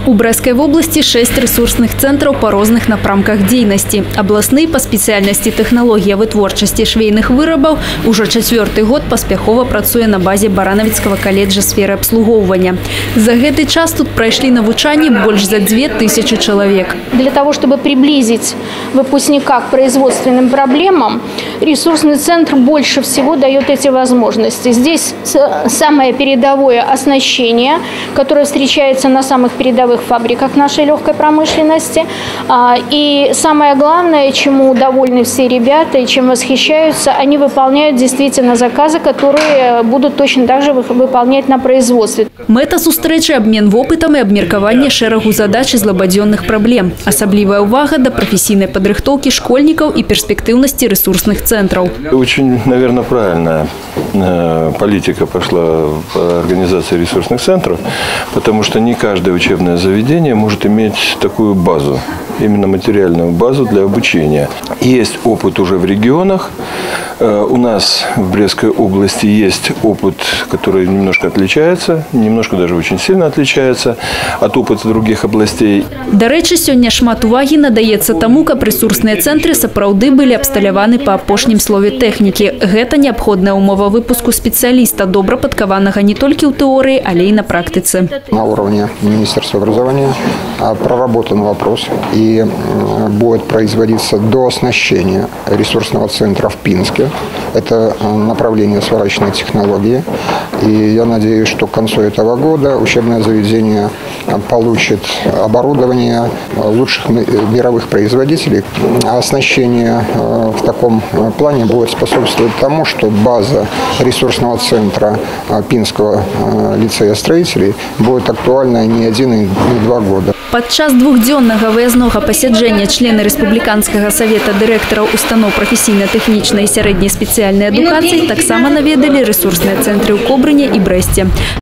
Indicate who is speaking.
Speaker 1: У Брестской области 6 ресурсных центров по разных напрамках деятельности. Областные по специальности технология вытворчасти швейных вырабов уже 4-й год поспехово працуе на базе Барановицкого колледжа сферы обслуговывания. За этот час тут прошли навучание больше за 2000 человек.
Speaker 2: Для того, чтобы приблизить выпускника к производственным проблемам, ресурсный центр больше всего дает эти возможности. Здесь самое передовое оснащение, которое встречается на самых передовых фабриках нашей легкой промышленности. И самое главное, чему довольны все ребята и чем восхищаются, они выполняют действительно заказы, которые будут точно так же выполнять на производстве.
Speaker 1: Мета зустрічі – обмен опытом и обмеркование шерагу задач и злободенных проблем. Особливая увага до профессийной подрыхтовки школьников и перспективности ресурсных центров.
Speaker 3: Очень, наверное, правильная политика пошла по организации ресурсных центров, потому что не каждое учебное заведение может иметь такую базу, именно материальную базу для обучения. Есть опыт уже в регионах. У нас в Брестской области есть опыт, который немножко отличается, немножко даже очень сильно отличается от опыта других областей.
Speaker 1: До речі, сьогодні шмат уваги надається тому, каб ресурсныя цэнтры сапраўды былі абсталяваны па апошнім слове тэхнікі. Гэта неабходная умова выпуску спецыяліста, добра падкаванага не толькі ў тэорыі, але і на практыцы.
Speaker 4: На уровне Министерства образования проработан вопрос и будет производиться дооснащение ресурсного центра в Пинске. Это направление сварочной технологии. И я надеюсь, что к концу этого года учебное заведение получит оборудование лучших мировых производителей. А оснащение в таком плане будет способствовать тому, что база ресурсного центра Пинского лицея строителей будет актуальна не 1 и не 2 года.
Speaker 1: Падчас двухдзённага выязного пасяджэння члены Республиканскага совета директоров установ профессийно-техничной и средней специальной эдукации таксама наведали ресурсные центры ў Кобрыне и Бресте.